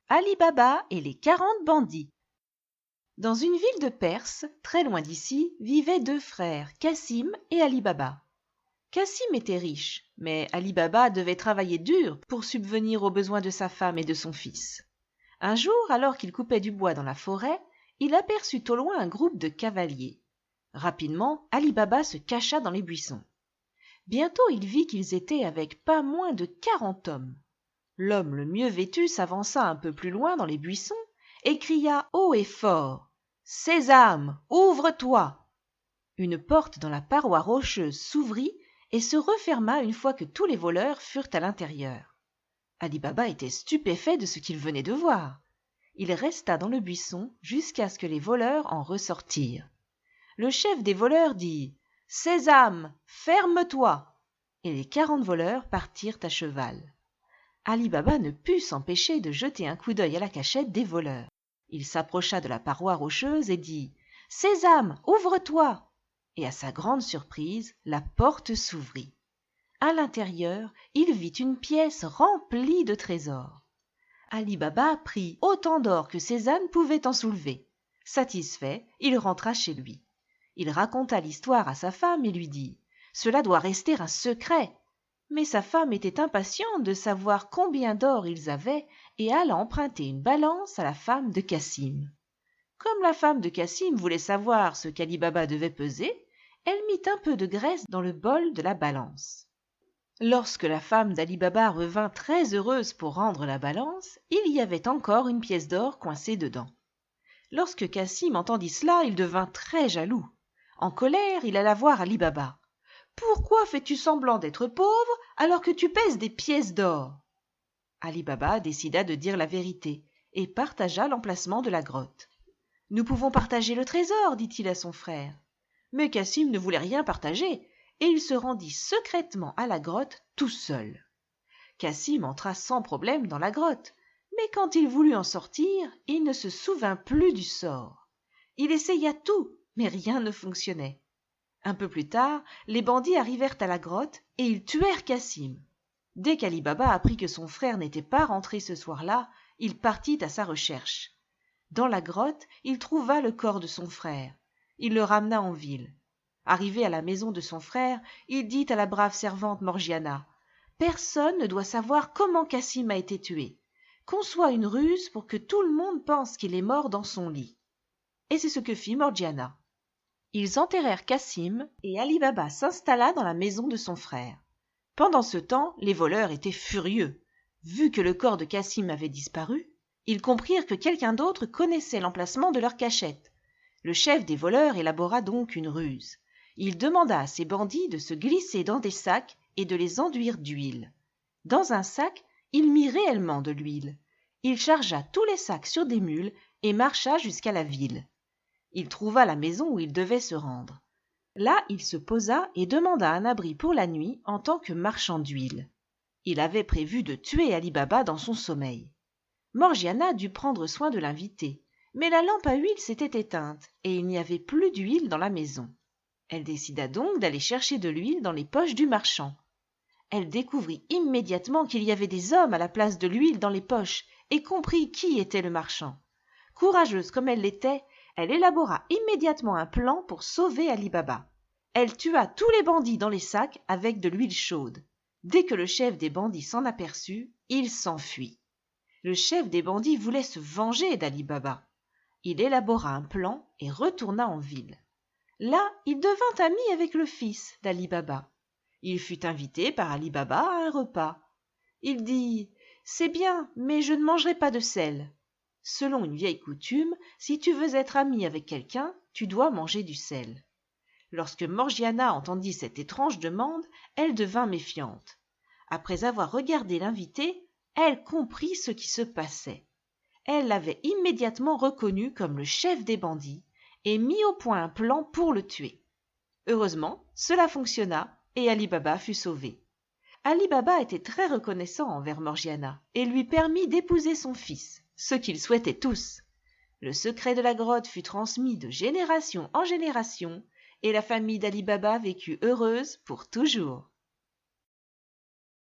Ali Baba et les 40 bandits. Dans une ville de Perse, très loin d'ici, vivaient deux frères, Cassim et Ali Baba. Cassim était riche, mais Ali Baba devait travailler dur pour subvenir aux besoins de sa femme et de son fils. Un jour, alors qu'il coupait du bois dans la forêt, il aperçut au loin un groupe de cavaliers. Rapidement, Ali Baba se cacha dans les buissons. Bientôt, il vit qu'ils étaient avec pas moins de 40 hommes. L'homme le mieux vêtu s'avança un peu plus loin dans les buissons et cria haut et fort : « Sésame, ouvre-toi !» Une porte dans la paroi rocheuse s'ouvrit et se referma une fois que tous les voleurs furent à l'intérieur. Ali Baba était stupéfait de ce qu'il venait de voir. Il resta dans le buisson jusqu'à ce que les voleurs en ressortirent. Le chef des voleurs dit : « Sésame, ferme-toi !» Et les 40 voleurs partirent à cheval. Ali Baba ne put s'empêcher de jeter un coup d'œil à la cachette des voleurs. Il s'approcha de la paroi rocheuse et dit : « Sésame, ouvre-toi !» Et à sa grande surprise, la porte s'ouvrit. À l'intérieur, il vit une pièce remplie de trésors. Ali Baba prit autant d'or que ses ânes pouvaient en soulever. Satisfait, il rentra chez lui. Il raconta l'histoire à sa femme et lui dit : « Cela doit rester un secret. » Mais sa femme était impatiente de savoir combien d'or ils avaient et alla emprunter une balance à la femme de Cassim. Comme la femme de Cassim voulait savoir ce qu'Ali Baba devait peser, elle mit un peu de graisse dans le bol de la balance. Lorsque la femme d'Ali Baba revint très heureuse pour rendre la balance, il y avait encore une pièce d'or coincée dedans. Lorsque Cassim entendit cela, il devint très jaloux. En colère, il alla voir Ali Baba. « Pourquoi fais-tu semblant d'être pauvre alors que tu pèses des pièces d'or ?» Ali Baba décida de dire la vérité et partagea l'emplacement de la grotte. « Nous pouvons partager le trésor, dit-il à son frère. » Mais Cassim ne voulait rien partager et il se rendit secrètement à la grotte tout seul. Cassim entra sans problème dans la grotte, mais quand il voulut en sortir, il ne se souvint plus du sort. Il essaya tout, mais rien ne fonctionnait. Un peu plus tard, les bandits arrivèrent à la grotte et ils tuèrent Cassim. Dès qu'Ali Baba apprit que son frère n'était pas rentré ce soir-là, il partit à sa recherche. Dans la grotte, il trouva le corps de son frère. Il le ramena en ville. Arrivé à la maison de son frère, il dit à la brave servante Morgiana : « Personne ne doit savoir comment Cassim a été tué. Conçois une ruse pour que tout le monde pense qu'il est mort dans son lit. » Et c'est ce que fit Morgiana. Ils enterrèrent Cassim et Ali Baba s'installa dans la maison de son frère. Pendant ce temps, les voleurs étaient furieux. Vu que le corps de Cassim avait disparu, ils comprirent que quelqu'un d'autre connaissait l'emplacement de leur cachette. Le chef des voleurs élabora donc une ruse. Il demanda à ses bandits de se glisser dans des sacs et de les enduire d'huile. Dans un sac, il mit réellement de l'huile. Il chargea tous les sacs sur des mules et marcha jusqu'à la ville. Il trouva la maison où il devait se rendre. Là, il se posa et demanda un abri pour la nuit en tant que marchand d'huile. Il avait prévu de tuer Ali Baba dans son sommeil. Morgiana dut prendre soin de l'inviter, mais la lampe à huile s'était éteinte et il n'y avait plus d'huile dans la maison. Elle décida donc d'aller chercher de l'huile dans les poches du marchand. Elle découvrit immédiatement qu'il y avait des hommes à la place de l'huile dans les poches et comprit qui était le marchand. Courageuse comme elle l'était, elle élabora immédiatement un plan pour sauver Ali Baba. Elle tua tous les bandits dans les sacs avec de l'huile chaude. Dès que le chef des bandits s'en aperçut, il s'enfuit. Le chef des bandits voulait se venger d'Ali Baba. Il élabora un plan et retourna en ville. Là, il devint ami avec le fils d'Ali Baba. Il fut invité par Ali Baba à un repas. Il dit : « C'est bien, mais je ne mangerai pas de sel. » Selon une vieille coutume, si tu veux être ami avec quelqu'un, tu dois manger du sel. Lorsque Morgiana entendit cette étrange demande, elle devint méfiante. Après avoir regardé l'invité, elle comprit ce qui se passait. Elle l'avait immédiatement reconnu comme le chef des bandits et mit au point un plan pour le tuer. Heureusement, cela fonctionna et Ali Baba fut sauvé. Ali Baba était très reconnaissant envers Morgiana et lui permit d'épouser son fils, ce qu'ils souhaitaient tous. Le secret de la grotte fut transmis de génération en génération et la famille d'Ali Baba vécut heureuse pour toujours.